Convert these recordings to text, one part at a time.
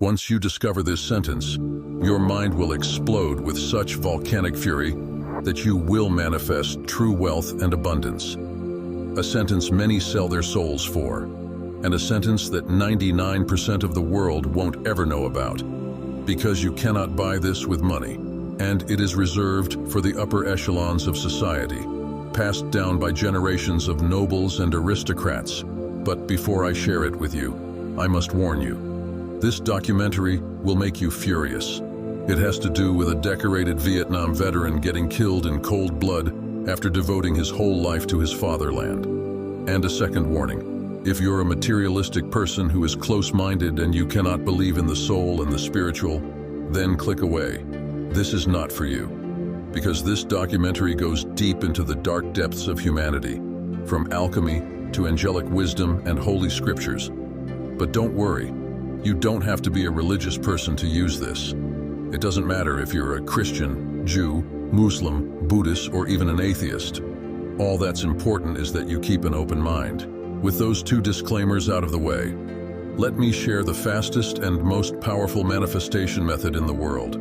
Once you discover this sentence, your mind will explode with such volcanic fury that you will manifest true wealth and abundance. A sentence many sell their souls for, and a sentence that 99% of the world won't ever know about, because you cannot buy this with money, and it is reserved for the upper echelons of society, passed down by generations of nobles and aristocrats. But before I share it with you, I must warn you. This documentary will make you furious. It has to do with a decorated Vietnam veteran getting killed in cold blood after devoting his whole life to his fatherland. And a second warning: if you're a materialistic person who is close-minded and you cannot believe in the soul and the spiritual, then click away. This is not for you, because this documentary goes deep into the dark depths of humanity, from alchemy to angelic wisdom and holy scriptures. But don't worry. You don't have to be a religious person to use this. It doesn't matter if you're a Christian, Jew, Muslim, Buddhist, or even an atheist. All that's important is that you keep an open mind. With those two disclaimers out of the way, let me share the fastest and most powerful manifestation method in the world.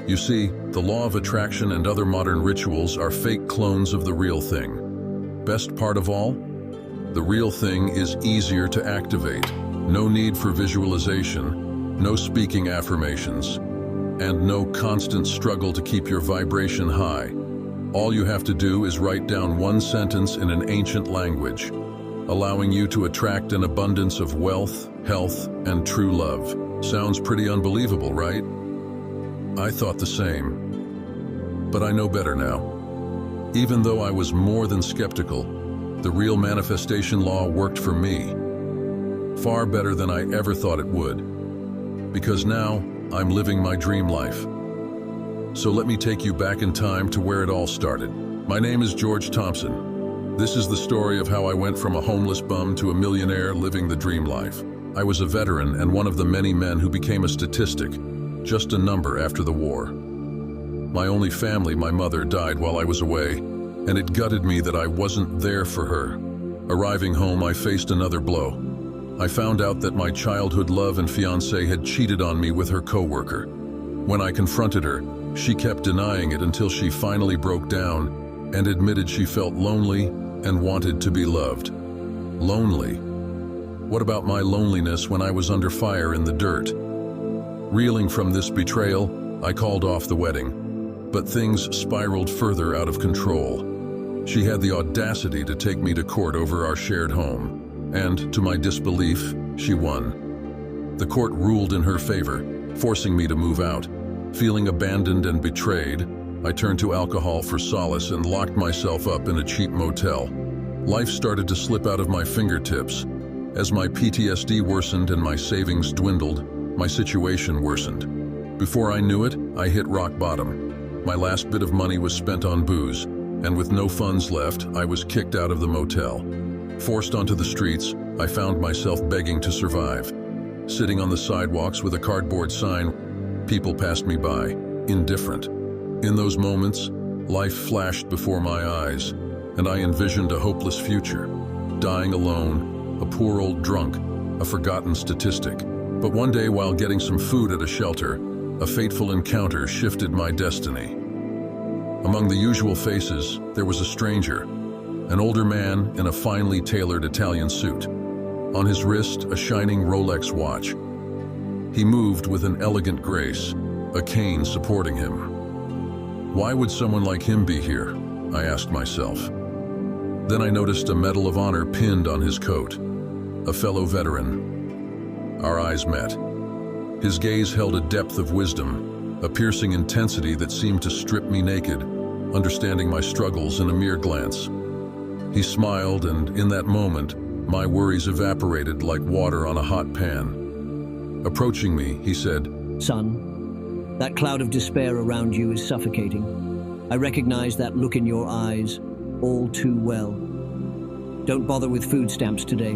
You see, the law of attraction and other modern rituals are fake clones of the real thing. Best part of all? The real thing is easier to activate. No need for visualization, no speaking affirmations, and no constant struggle to keep your vibration high. All you have to do is write down one sentence in an ancient language, allowing you to attract an abundance of wealth, health, and true love. Sounds pretty unbelievable, right? I thought the same. But I know better now. Even though I was more than skeptical, the real manifestation law worked for me. Far better than I ever thought it would. Because now, I'm living my dream life. So let me take you back in time to where it all started. My name is George Thompson. This is the story of how I went from a homeless bum to a millionaire living the dream life. I was a veteran and one of the many men who became a statistic, just a number after the war. My only family, my mother, died while I was away, and it gutted me that I wasn't there for her. Arriving home, I faced another blow. I found out that my childhood love and fiancé had cheated on me with her coworker. When I confronted her, she kept denying it until she finally broke down and admitted she felt lonely and wanted to be loved. Lonely? What about my loneliness when I was under fire in the dirt? Reeling from this betrayal, I called off the wedding, but things spiraled further out of control. She had the audacity to take me to court over our shared home. And, to my disbelief, she won. The court ruled in her favor, forcing me to move out. Feeling abandoned and betrayed, I turned to alcohol for solace and locked myself up in a cheap motel. Life started to slip out of my fingertips. As my PTSD worsened and my savings dwindled, my situation worsened. Before I knew it, I hit rock bottom. My last bit of money was spent on booze, and with no funds left, I was kicked out of the motel. Forced onto the streets, I found myself begging to survive. Sitting on the sidewalks with a cardboard sign, people passed me by, indifferent. In those moments, life flashed before my eyes, and I envisioned a hopeless future. Dying alone, a poor old drunk, a forgotten statistic. But one day, while getting some food at a shelter, a fateful encounter shifted my destiny. Among the usual faces, there was a stranger. An older man in a finely tailored Italian suit. On his wrist, a shining Rolex watch. He moved with an elegant grace, a cane supporting him. Why would someone like him be here? I asked myself. Then I noticed a Medal of Honor pinned on his coat. A fellow veteran. Our eyes met. His gaze held a depth of wisdom, a piercing intensity that seemed to strip me naked, understanding my struggles in a mere glance. He smiled, and in that moment, my worries evaporated like water on a hot pan. Approaching me, he said, "Son, that cloud of despair around you is suffocating. I recognize that look in your eyes all too well. Don't bother with food stamps today.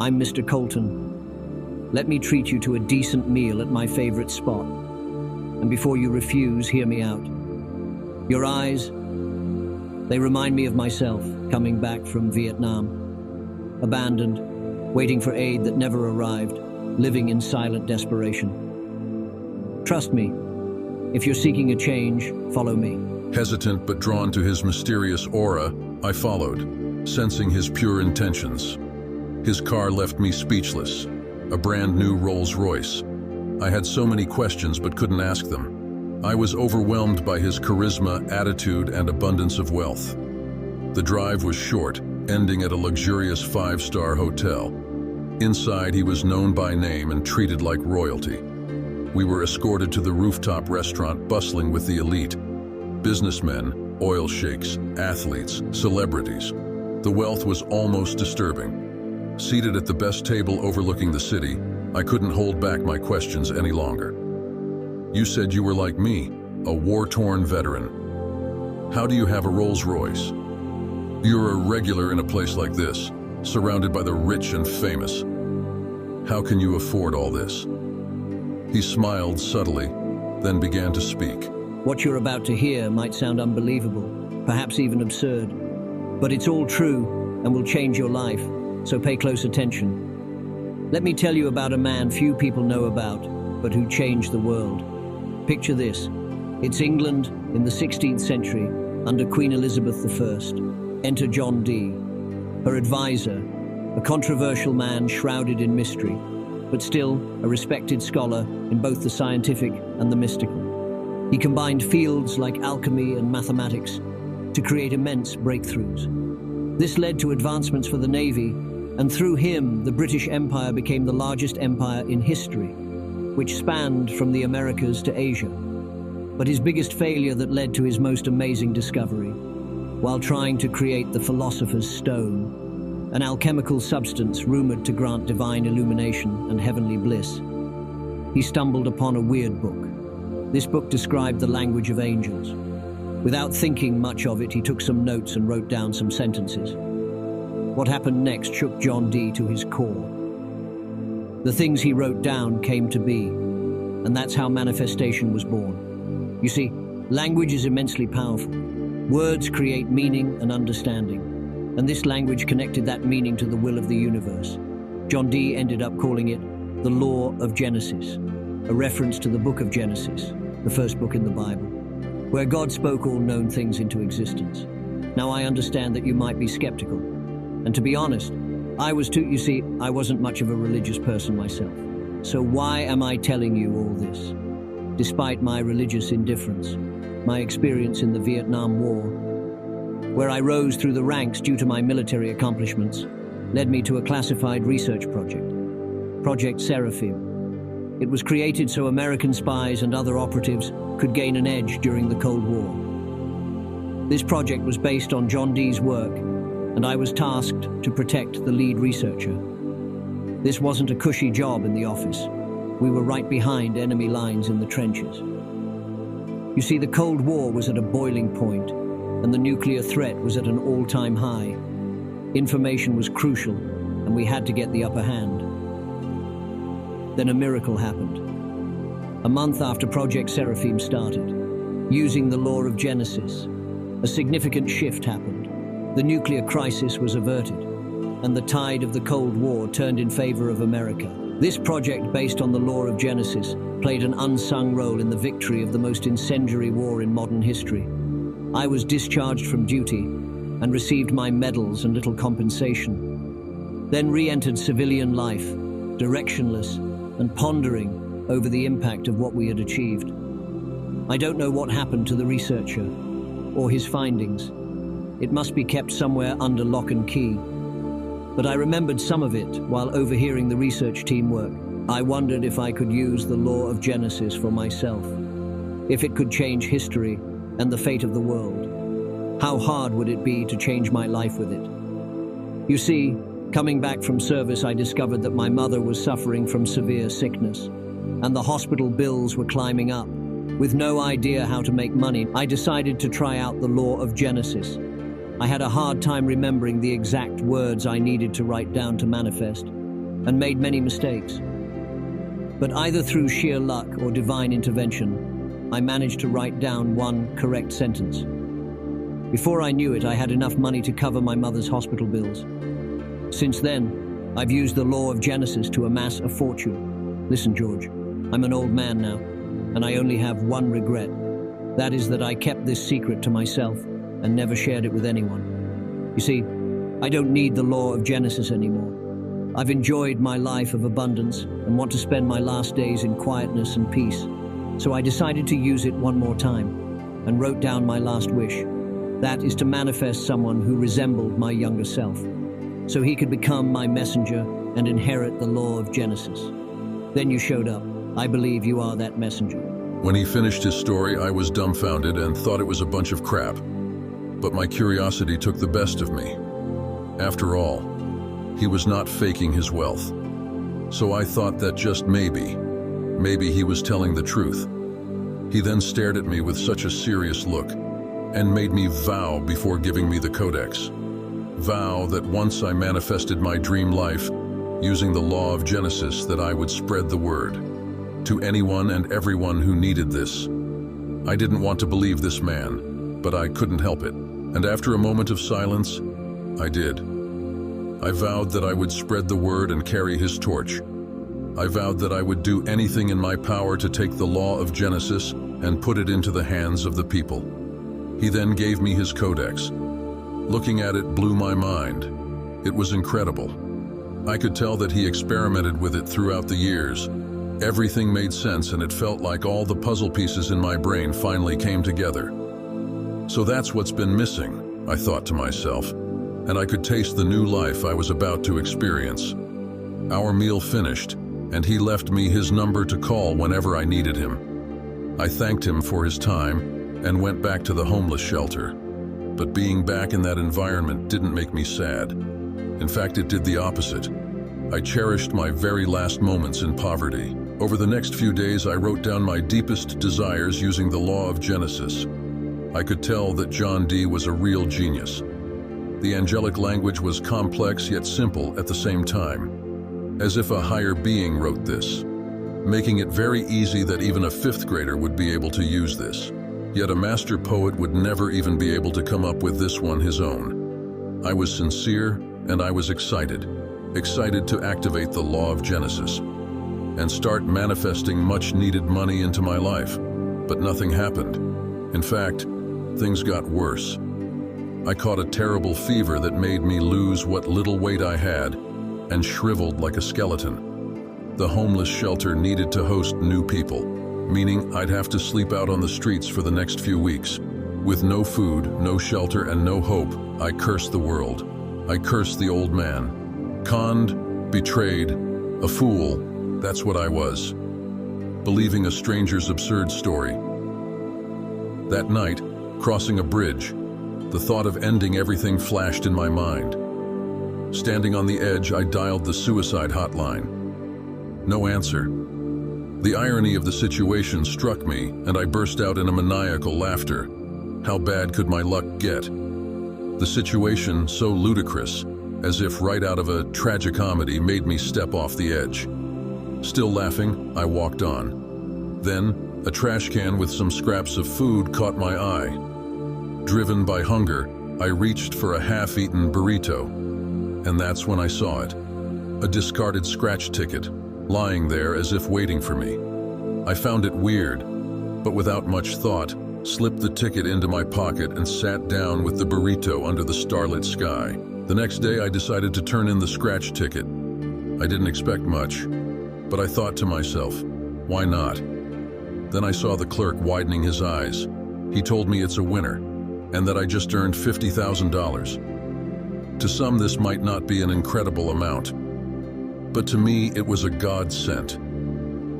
I'm Mr. Colton. Let me treat you to a decent meal at my favorite spot. And before you refuse, hear me out. Your eyes, they remind me of myself, coming back from Vietnam. Abandoned, waiting for aid that never arrived, living in silent desperation. Trust me, if you're seeking a change, follow me. Hesitant but drawn to his mysterious aura, I followed, sensing his pure intentions. His car left me speechless, a brand new Rolls-Royce. I had so many questions but couldn't ask them. I was overwhelmed by his charisma, attitude, and abundance of wealth. The drive was short, ending at a luxurious 5-star hotel. Inside, he was known by name and treated like royalty. We were escorted to the rooftop restaurant bustling with the elite. Businessmen, oil sheikhs, athletes, celebrities. The wealth was almost disturbing. Seated at the best table overlooking the city, I couldn't hold back my questions any longer. You said you were like me, a war-torn veteran. How do you have a Rolls-Royce? You're a regular in a place like this, surrounded by the rich and famous. How can you afford all this? He smiled subtly, then began to speak. What you're about to hear might sound unbelievable, perhaps even absurd, but it's all true and will change your life, so pay close attention. Let me tell you about a man few people know about, but who changed the world. Picture this. It's England in the 16th century, under Queen Elizabeth I. Enter John Dee, her advisor, a controversial man shrouded in mystery, but still a respected scholar in both the scientific and the mystical. He combined fields like alchemy and mathematics to create immense breakthroughs. This led to advancements for the Navy, and through him, the British Empire became the largest empire in history, which spanned from the Americas to Asia. But his biggest failure that led to his most amazing discovery, while trying to create the Philosopher's Stone, an alchemical substance rumored to grant divine illumination and heavenly bliss, he stumbled upon a weird book. This book described the language of angels. Without thinking much of it, he took some notes and wrote down some sentences. What happened next shook John Dee to his core. The things he wrote down came to be, and that's how manifestation was born. You see, language is immensely powerful. Words create meaning and understanding, and this language connected that meaning to the will of the universe. John Dee ended up calling it the Law of Genesis, a reference to the book of Genesis, the first book in the Bible, where God spoke all known things into existence. Now I understand that you might be skeptical, and to be honest, I was too. You see, I wasn't much of a religious person myself. So why am I telling you all this? Despite my religious indifference, my experience in the Vietnam War, where I rose through the ranks due to my military accomplishments, led me to a classified research project, Project Seraphim. It was created so American spies and other operatives could gain an edge during the Cold War. This project was based on John Dee's work, and I was tasked to protect the lead researcher. This wasn't a cushy job in the office. We were right behind enemy lines in the trenches. You see, the Cold War was at a boiling point, and the nuclear threat was at an all-time high. Information was crucial, and we had to get the upper hand. Then a miracle happened. A month after Project Seraphim started, using the law of Genesis, a significant shift happened. The nuclear crisis was averted, and the tide of the Cold War turned in favor of America. This project, based on the law of Genesis, played an unsung role in the victory of the most incendiary war in modern history. I was discharged from duty and received my medals and little compensation. Then re-entered civilian life, directionless and pondering over the impact of what we had achieved. I don't know what happened to the researcher or his findings. It must be kept somewhere under lock and key. But I remembered some of it while overhearing the research team work. I wondered if I could use the law of Genesis for myself, if it could change history and the fate of the world. How hard would it be to change my life with it? You see, coming back from service, I discovered that my mother was suffering from severe sickness, and the hospital bills were climbing up. With no idea how to make money, I decided to try out the law of Genesis. I had a hard time remembering the exact words I needed to write down to manifest, and made many mistakes. But either through sheer luck or divine intervention, I managed to write down one correct sentence. Before I knew it, I had enough money to cover my mother's hospital bills. Since then, I've used the law of Genesis to amass a fortune. Listen, George, I'm an old man now, and I only have one regret. That is that I kept this secret to myself and never shared it with anyone. You see, I don't need the law of Genesis anymore. I've enjoyed my life of abundance and want to spend my last days in quietness and peace. So I decided to use it one more time and wrote down my last wish. That is to manifest someone who resembled my younger self, so he could become my messenger and inherit the law of Genesis. Then you showed up. I believe you are that messenger. When he finished his story, I was dumbfounded and thought it was a bunch of crap. But my curiosity took the best of me. After all, he was not faking his wealth. So I thought that just maybe he was telling the truth. He then stared at me with such a serious look and made me vow before giving me the codex. Vow that once I manifested my dream life, using the law of Genesis, that I would spread the word to anyone and everyone who needed this. I didn't want to believe this man, but I couldn't help it. And after a moment of silence, I did. I vowed that I would spread the word and carry his torch. I vowed that I would do anything in my power to take the law of Genesis and put it into the hands of the people. He then gave me his codex. Looking at it blew my mind. It was incredible. I could tell that he experimented with it throughout the years. Everything made sense, and it felt like all the puzzle pieces in my brain finally came together. So that's what's been missing, I thought to myself, and I could taste the new life I was about to experience. Our meal finished, and he left me his number to call whenever I needed him. I thanked him for his time and went back to the homeless shelter. But being back in that environment didn't make me sad. In fact, it did the opposite. I cherished my very last moments in poverty. Over the next few days, I wrote down my deepest desires using the law of Genesis. I could tell that John D. was a real genius. The angelic language was complex yet simple at the same time, as if a higher being wrote this, making it very easy that even a fifth grader would be able to use this. Yet a master poet would never even be able to come up with this one his own. I was sincere and I was excited to activate the law of Genesis and start manifesting much-needed money into my life. But nothing happened. In fact, things got worse. I caught a terrible fever that made me lose what little weight I had and shriveled like a skeleton. The homeless shelter needed to host new people, meaning I'd have to sleep out on the streets for the next few weeks. With no food, no shelter, and no hope, I cursed the world. I cursed the old man. Conned, betrayed, a fool, that's what I was. Believing a stranger's absurd story. That night, crossing a bridge, the thought of ending everything flashed in my mind. Standing on the edge, I dialed the suicide hotline. No answer. The irony of the situation struck me, and I burst out in a maniacal laughter. How bad could my luck get? The situation, so ludicrous, as if right out of a tragicomedy, made me step off the edge. Still laughing, I walked on. Then, a trash can with some scraps of food caught my eye. Driven by hunger, I reached for a half-eaten burrito, and that's when I saw it. A discarded scratch ticket, lying there as if waiting for me. I found it weird, but without much thought, slipped the ticket into my pocket and sat down with the burrito under the starlit sky. The next day, I decided to turn in the scratch ticket. I didn't expect much, but I thought to myself, why not? Then I saw the clerk widening his eyes. He told me it's a winner, and that I just earned $50,000. To some, this might not be an incredible amount, but to me, it was a godsend.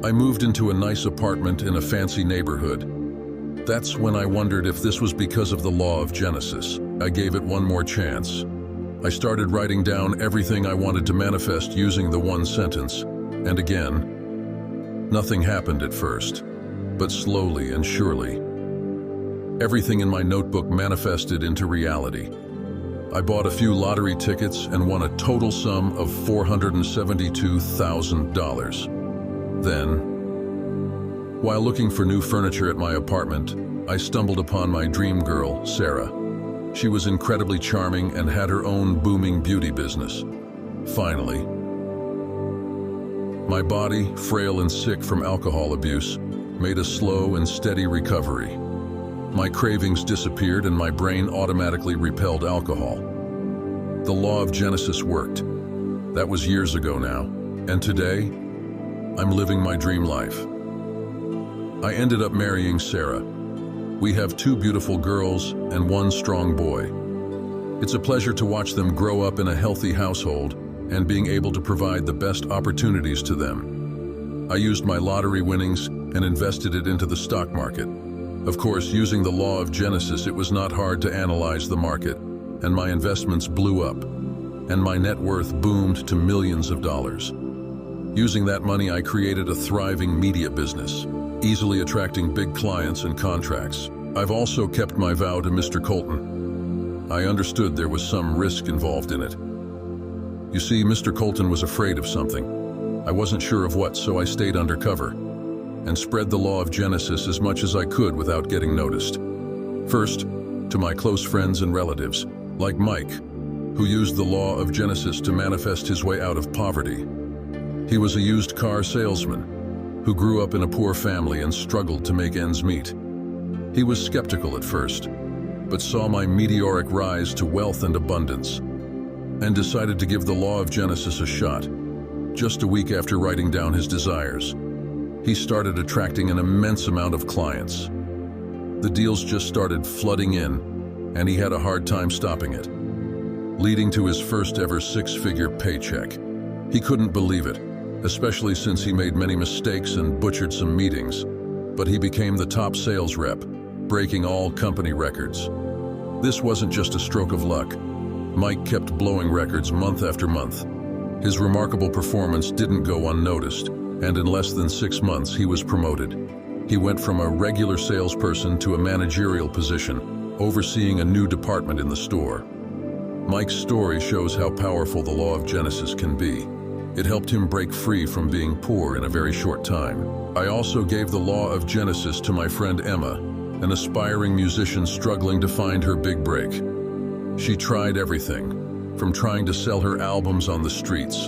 I moved into a nice apartment in a fancy neighborhood. That's when I wondered if this was because of the law of Genesis. I gave it one more chance. I started writing down everything I wanted to manifest using the one sentence. And again, nothing happened at first, but slowly and surely, everything in my notebook manifested into reality. I bought a few lottery tickets and won a total sum of $472,000. Then, while looking for new furniture at my apartment, I stumbled upon my dream girl, Sarah. She was incredibly charming and had her own booming beauty business. Finally, My body, frail and sick from alcohol abuse, made a slow and steady recovery. My cravings disappeared and my brain automatically repelled alcohol. The law of Genesis worked. That was years ago now, and today, I'm living my dream life. I ended up marrying Sarah. We have 2 beautiful girls and 1 strong boy. It's a pleasure to watch them grow up in a healthy household and being able to provide the best opportunities to them. I used my lottery winnings and invested it into the stock market. Of course, using the law of Genesis, it was not hard to analyze the market, and my investments blew up, and my net worth boomed to millions of dollars. Using that money, I created a thriving media business, easily attracting big clients and contracts. I've also kept my vow to Mr. Colton. I understood there was some risk involved in it. You see, Mr. Colton was afraid of something. I wasn't sure of what, so I stayed undercover and spread the law of Genesis as much as I could without getting noticed. First, to my close friends and relatives, like Mike, who used the law of Genesis to manifest his way out of poverty. He was a used car salesman who grew up in a poor family and struggled to make ends meet. He was skeptical at first, but saw my meteoric rise to wealth and abundance, and decided to give the law of Genesis a shot. Just a week after writing down his desires, he started attracting an immense amount of clients. The deals just started flooding in, and he had a hard time stopping it, leading to his first ever 6-figure paycheck. He couldn't believe it, especially since he made many mistakes and butchered some meetings, but he became the top sales rep, breaking all company records. This wasn't just a stroke of luck. Mike kept blowing records month after month. His remarkable performance didn't go unnoticed, and in less than 6 months he was promoted. He went from a regular salesperson to a managerial position, overseeing a new department in the store. Mike's story shows how powerful the law of Genesis can be. It helped him break free from being poor in a very short time. I also gave the law of Genesis to my friend Emma, an aspiring musician struggling to find her big break. She tried everything, from trying to sell her albums on the streets,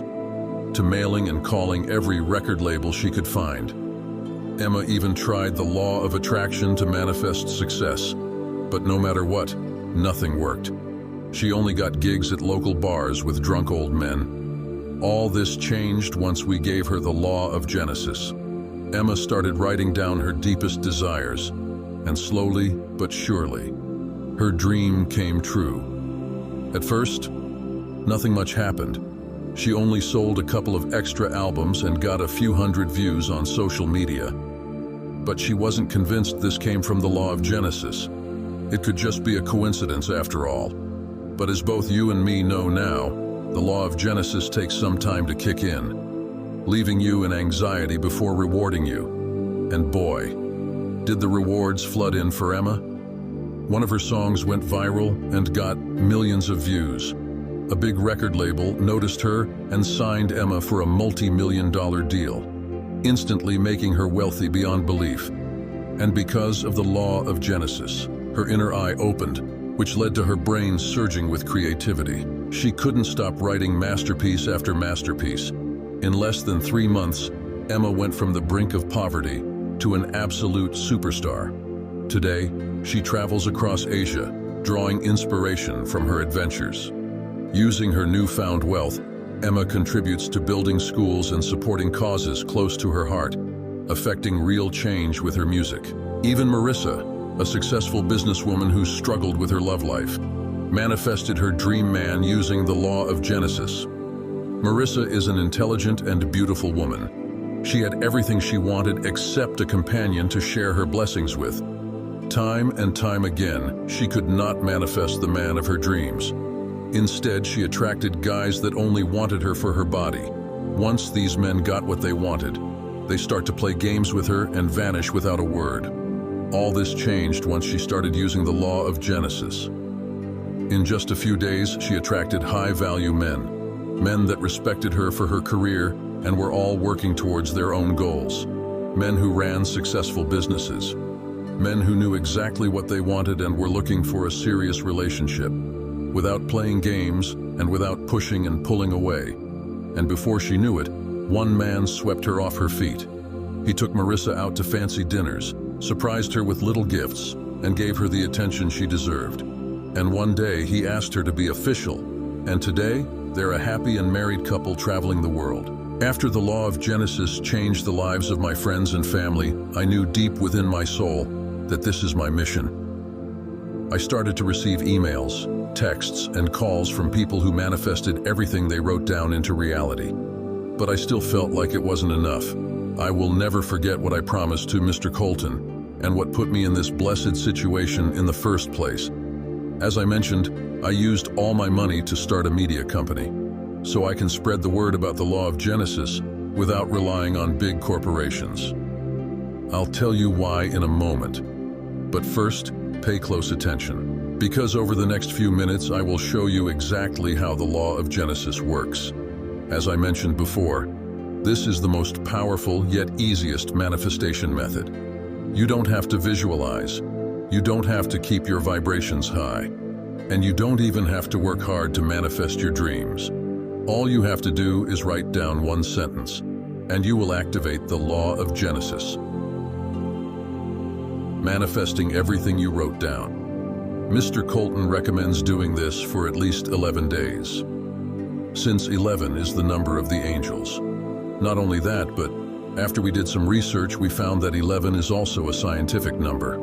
to mailing and calling every record label she could find. Emma even tried the law of attraction to manifest success, but no matter what, nothing worked. She only got gigs at local bars with drunk old men. All this changed once we gave her the law of Genesis. Emma started writing down her deepest desires, and slowly but surely, her dream came true. At first, nothing much happened. She only sold a couple of extra albums and got a few hundred views on social media. But she wasn't convinced this came from the law of Genesis. It could just be a coincidence after all. But as both you and me know now, the law of Genesis takes some time to kick in, leaving you in anxiety before rewarding you. And boy, did the rewards flood in for Emma. One of her songs went viral and got millions of views. A big record label noticed her and signed Emma for a multi-million-dollar deal, instantly making her wealthy beyond belief. And because of the law of Genesis, her inner eye opened, which led to her brain surging with creativity. She couldn't stop writing masterpiece after masterpiece. In less than 3 months, Emma went from the brink of poverty to an absolute superstar. Today, she travels across Asia, drawing inspiration from her adventures. Using her newfound wealth, Emma contributes to building schools and supporting causes close to her heart, affecting real change with her music. Even Marissa, a successful businesswoman who struggled with her love life, manifested her dream man using the law of Genesis. Marissa is an intelligent and beautiful woman. She had everything she wanted except a companion to share her blessings with. Time and time again, she could not manifest the man of her dreams. Instead, she attracted guys that only wanted her for her body. Once these men got what they wanted, they start to play games with her and vanish without a word. All this changed once she started using the law of Genesis. In just a few days, she attracted high-value men that respected her for her career and were all working towards their own goals. Men who ran successful businesses. Men who knew exactly what they wanted and were looking for a serious relationship, without playing games and without pushing and pulling away. And before she knew it, One man swept her off her feet. He took Marissa out to fancy dinners, surprised her with little gifts, and gave her the attention she deserved. And one day he asked her to be official, and today they're a happy and married couple traveling the world. After the law of Genesis changed the lives of my friends and family, I knew deep within my soul that this is my mission. I started to receive emails, texts, and calls from people who manifested everything they wrote down into reality. But I still felt like it wasn't enough. I will never forget what I promised to Mr. Colton and what put me in this blessed situation in the first place. As I mentioned, I used all my money to start a media company, so I can spread the word about the law of Genesis without relying on big corporations. I'll tell you why in a moment. But first, pay close attention, because over the next few minutes I will show you exactly how the law of Genesis works. As I mentioned before, this is the most powerful yet easiest manifestation method. You don't have to visualize. You don't have to keep your vibrations high. And you don't even have to work hard to manifest your dreams. All you have to do is write down one sentence, and you will activate the law of Genesis. Manifesting everything you wrote down. Mr. Colton recommends doing this for at least 11 days, since 11 is the number of the angels. Not only that, but after we did some research, we found that 11 is also a scientific number.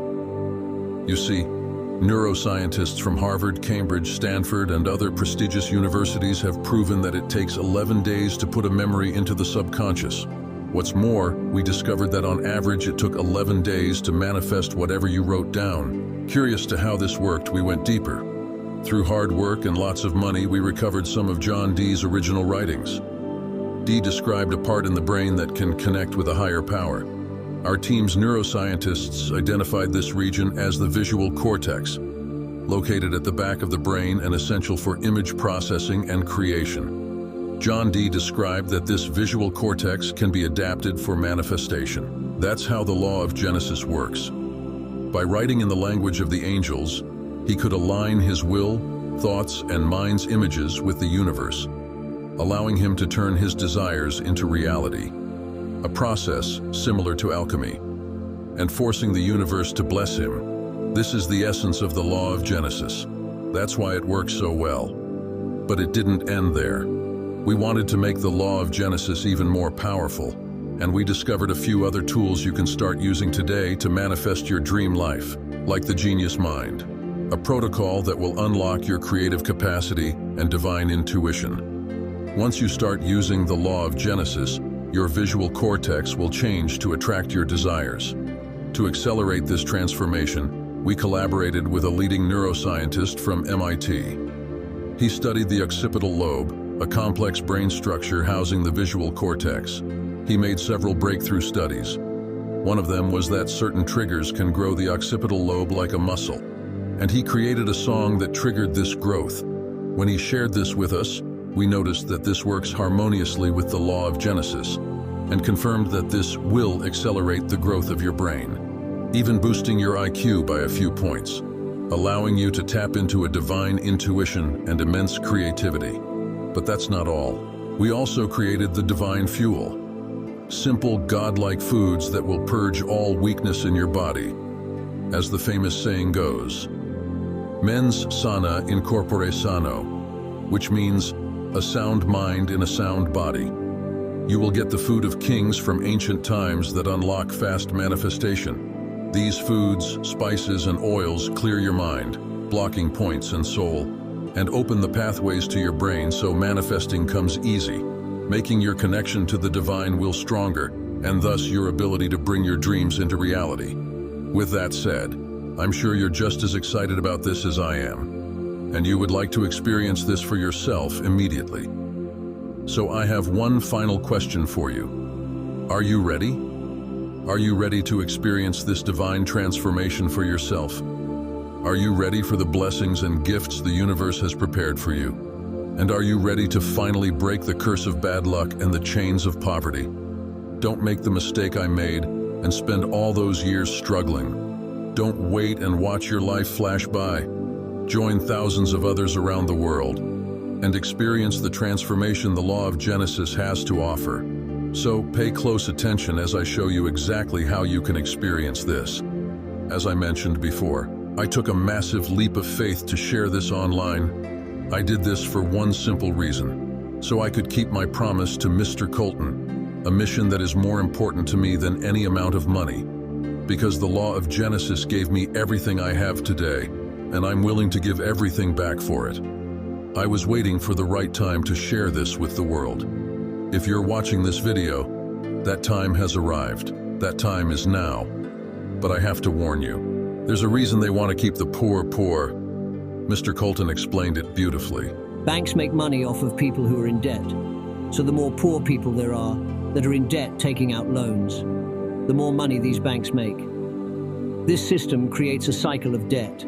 You see, neuroscientists from Harvard, Cambridge, Stanford, and other prestigious universities have proven that it takes 11 days to put a memory into the subconscious. What's more, we discovered that on average it took 11 days to manifest whatever you wrote down. Curious to how this worked, we went deeper. Through hard work and lots of money, we recovered some of John Dee's original writings. Dee described a part in the brain that can connect with a higher power. Our team's neuroscientists identified this region as the visual cortex, located at the back of the brain and essential for image processing and creation. John Dee described that this visual cortex can be adapted for manifestation. That's how the law of Genesis works. By writing in the language of the angels, he could align his will, thoughts, and mind's images with the universe, allowing him to turn his desires into reality. A process similar to alchemy, and forcing the universe to bless him. This is the essence of the law of Genesis. That's why it works so well. But it didn't end there. We wanted to make the law of Genesis even more powerful, and we discovered a few other tools you can start using today to manifest your dream life, like the Genius Mind, a protocol that will unlock your creative capacity and divine intuition. Once you start using the law of Genesis, your visual cortex will change to attract your desires. To accelerate this transformation, we collaborated with a leading neuroscientist from MIT. He studied the occipital lobe, a complex brain structure housing the visual cortex. He made several breakthrough studies. One of them was that certain triggers can grow the occipital lobe like a muscle, and he created a song that triggered this growth. When he shared this with us, we noticed that this works harmoniously with the law of Genesis, and confirmed that this will accelerate the growth of your brain, even boosting your IQ by a few points, allowing you to tap into a divine intuition and immense creativity. But that's not all. We also created the divine fuel, simple, godlike foods that will purge all weakness in your body. As the famous saying goes, mens sana in corpore sano, which means a sound mind in a sound body. You will get the food of kings from ancient times that unlock fast manifestation. These foods, spices, and oils clear your mind, blocking points and soul, and open the pathways to your brain so manifesting comes easy, making your connection to the divine will stronger, and thus your ability to bring your dreams into reality. With that said, I'm sure you're just as excited about this as I am, and you would like to experience this for yourself immediately. So I have one final question for you. Are you ready? Are you ready to experience this divine transformation for yourself? Are you ready for the blessings and gifts the universe has prepared for you? And are you ready to finally break the curse of bad luck and the chains of poverty? Don't make the mistake I made and spend all those years struggling. Don't wait and watch your life flash by. Join thousands of others around the world and experience the transformation the law of Genesis has to offer. So pay close attention as I show you exactly how you can experience this. As I mentioned before, I took a massive leap of faith to share this online. I did this for one simple reason, so I could keep my promise to Mr. Colton, a mission that is more important to me than any amount of money. Because the law of Genesis gave me everything I have today, and I'm willing to give everything back for it. I was waiting for the right time to share this with the world. If you're watching this video, that time has arrived. That time is now. But I have to warn you, there's a reason they want to keep the poor poor. Mr. Colton explained it beautifully. Banks make money off of people who are in debt. So the more poor people there are that are in debt taking out loans, the more money these banks make. This system creates a cycle of debt,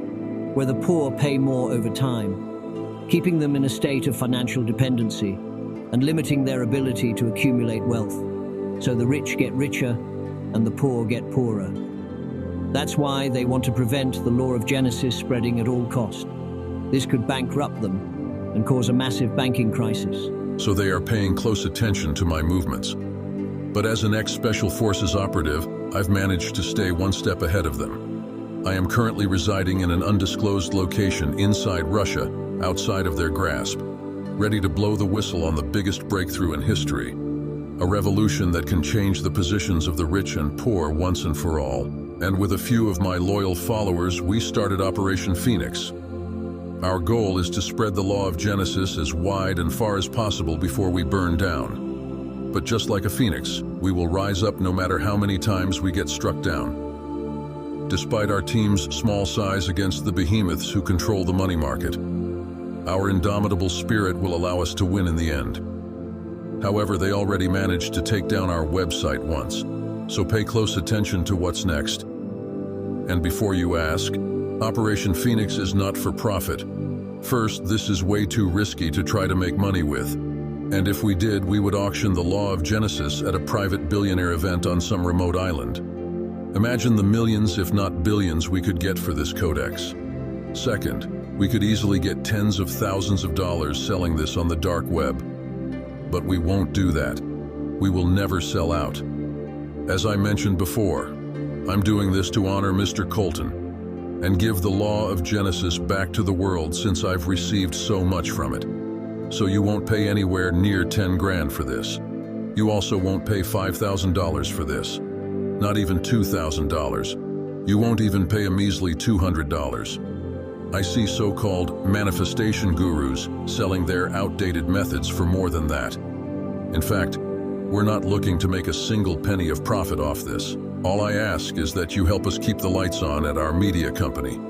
where the poor pay more over time, keeping them in a state of financial dependency and limiting their ability to accumulate wealth. So the rich get richer and the poor get poorer. That's why they want to prevent the law of Genesis spreading at all cost. This could bankrupt them and cause a massive banking crisis. So they are paying close attention to my movements. But as an ex-Special Forces operative, I've managed to stay one step ahead of them. I am currently residing in an undisclosed location inside Russia, outside of their grasp, ready to blow the whistle on the biggest breakthrough in history. A revolution that can change the positions of the rich and poor once and for all. And with a few of my loyal followers, we started Operation Phoenix. Our goal is to spread the law of Genesis as wide and far as possible before we burn down. But just like a phoenix, we will rise up no matter how many times we get struck down. Despite our team's small size against the behemoths who control the money market, our indomitable spirit will allow us to win in the end. However, they already managed to take down our website once, so pay close attention to what's next. And before you ask, Operation Phoenix is not for profit. First, this is way too risky to try to make money with. And if we did, we would auction the law of Genesis at a private billionaire event on some remote island. Imagine the millions, if not billions, we could get for this codex. Second, we could easily get tens of thousands of dollars selling this on the dark web. But we won't do that. We will never sell out. As I mentioned before, I'm doing this to honor Mr. Colton and give the law of Genesis back to the world since I've received so much from it. So you won't pay anywhere near 10 grand for this. You also won't pay $5,000 for this. Not even $2,000. You won't even pay a measly $200. I see so-called manifestation gurus selling their outdated methods for more than that. In fact, we're not looking to make a single penny of profit off this. All I ask is that you help us keep the lights on at our media company.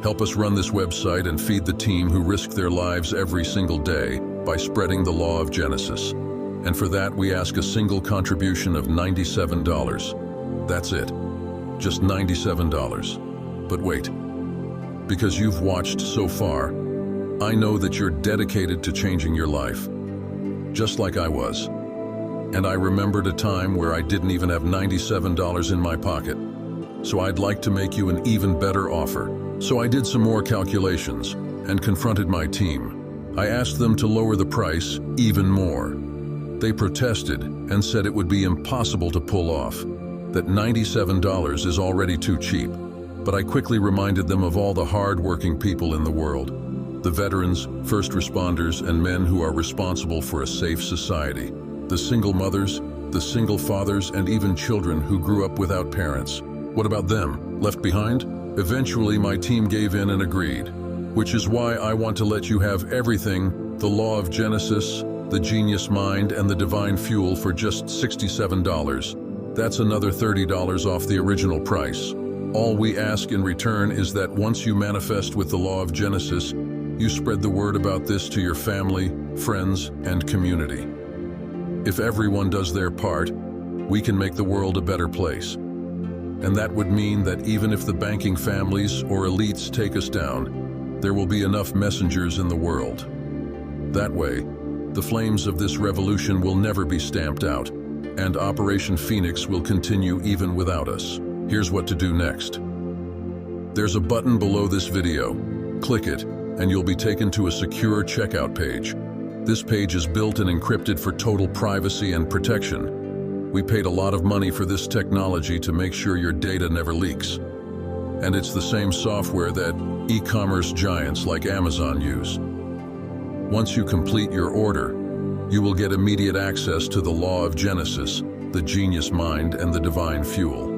Help us run this website and feed the team who risk their lives every single day by spreading the law of Genesis. And for that, we ask a single contribution of $97. That's it. Just $97. But wait. Because you've watched so far, I know that you're dedicated to changing your life. Just like I was. And I remembered a time where I didn't even have $97 in my pocket. So I'd like to make you an even better offer. So I did some more calculations and confronted my team. I asked them to lower the price even more. They protested and said it would be impossible to pull off, that $97 is already too cheap. But I quickly reminded them of all the hard-working people in the world, the veterans, first responders, and men who are responsible for a safe society, the single mothers, the single fathers, and even children who grew up without parents. What about them? Left behind? Eventually, my team gave in and agreed, which is why I want to let you have everything, the law of Genesis, the genius mind, and the divine fuel for just $67. That's another $30 off the original price. All we ask in return is that once you manifest with the law of Genesis, you spread the word about this to your family, friends, and community. If everyone does their part, we can make the world a better place. And that would mean that even if the banking families or elites take us down, there will be enough messengers in the world. That way, the flames of this revolution will never be stamped out, and Operation Phoenix will continue even without us. Here's what to do next. There's a button below this video. Click it, and you'll be taken to a secure checkout page. This page is built and encrypted for total privacy and protection. We paid a lot of money for this technology to make sure your data never leaks. And it's the same software that e-commerce giants like Amazon use. Once you complete your order, you will get immediate access to the law of Genesis, the genius mind, and the divine fuel.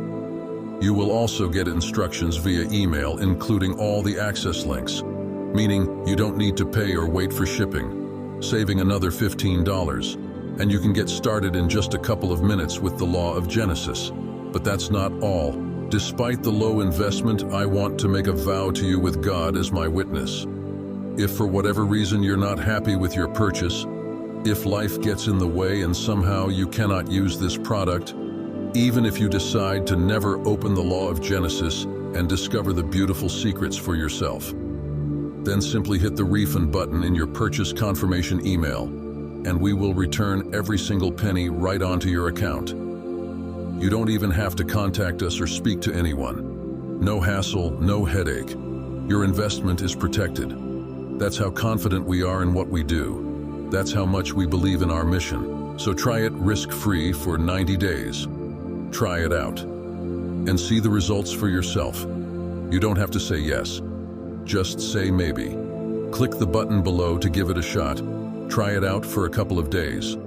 You will also get instructions via email, including all the access links, meaning you don't need to pay or wait for shipping, saving another $15. And you can get started in just a couple of minutes with the law of Genesis. But that's not all. Despite the low investment, I want to make a vow to you with God as my witness. If for whatever reason you're not happy with your purchase, if life gets in the way and somehow you cannot use this product, even if you decide to never open the law of Genesis and discover the beautiful secrets for yourself, then simply hit the refund button in your purchase confirmation email, and we will return every single penny right onto your account. You don't even have to contact us or speak to anyone. No hassle, no headache. Your investment is protected. That's how confident we are in what we do. That's how much we believe in our mission. So try it risk-free for 90 days. Try it out and see the results for yourself. You don't have to say yes. Just say maybe. Click the button below to give it a shot. Try it out for a couple of days.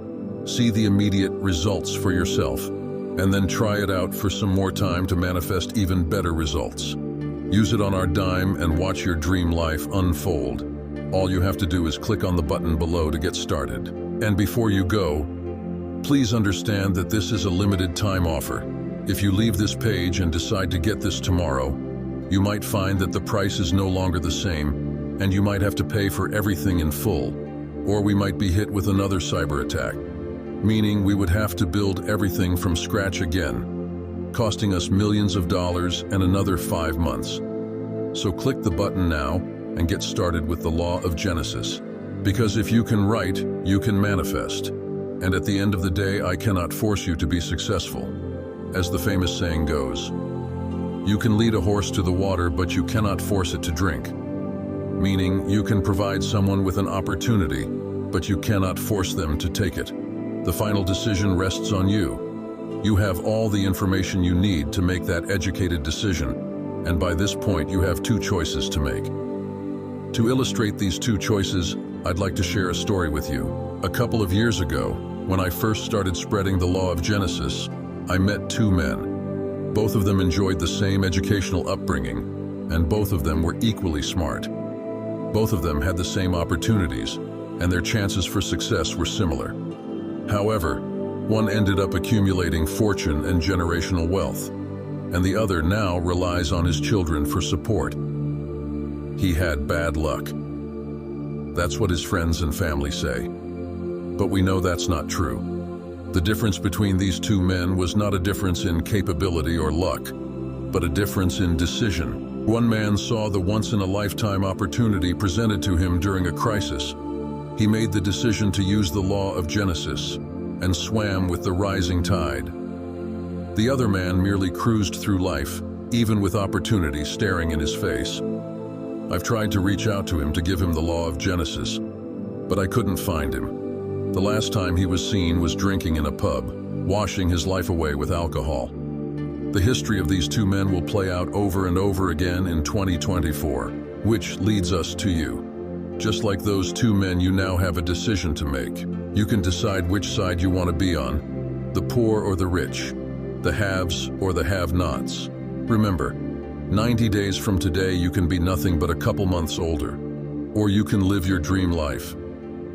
See the immediate results for yourself, and then try it out for some more time to manifest even better results. Use it on our dime and watch your dream life unfold. All you have to do is click on the button below to get started. And before you go, please understand that this is a limited time offer. If you leave this page and decide to get this tomorrow, you might find that the price is no longer the same, and you might have to pay for everything in full, or we might be hit with another cyber attack, meaning we would have to build everything from scratch again, costing us millions of dollars and another 5 months. So click the button now and get started with the law of Genesis. Because if you can write, you can manifest. And at the end of the day, I cannot force you to be successful. As the famous saying goes, you can lead a horse to the water, but you cannot force it to drink. Meaning, you can provide someone with an opportunity, but you cannot force them to take it. The final decision rests on you. You have all the information you need to make that educated decision, and by this point you have 2 choices to make. To illustrate these 2 choices, I'd like to share a story with you. A couple of years ago, when I first started spreading the law of Genesis, I met 2 men. Both of them enjoyed the same educational upbringing, and both of them were equally smart. Both of them had the same opportunities, and their chances for success were similar. However, one ended up accumulating fortune and generational wealth, and the other now relies on his children for support. He had bad luck. That's what his friends and family say. But we know that's not true. The difference between these 2 men was not a difference in capability or luck, but a difference in decision. One man saw the once-in-a-lifetime opportunity presented to him during a crisis. He made the decision to use the law of Genesis and swam with the rising tide. The other man merely cruised through life, even with opportunity staring in his face. I've tried to reach out to him to give him the law of Genesis, but I couldn't find him. The last time he was seen was drinking in a pub, washing his life away with alcohol. The history of these 2 men will play out over and over again in 2024, which leads us to you. Just like those 2 men, you now have a decision to make. You can decide which side you want to be on, the poor or the rich, the haves or the have-nots. Remember, 90 days from today you can be nothing but a couple months older, or you can live your dream life.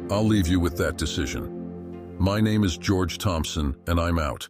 I'll leave you with that decision. My name is George Thompson, and I'm out.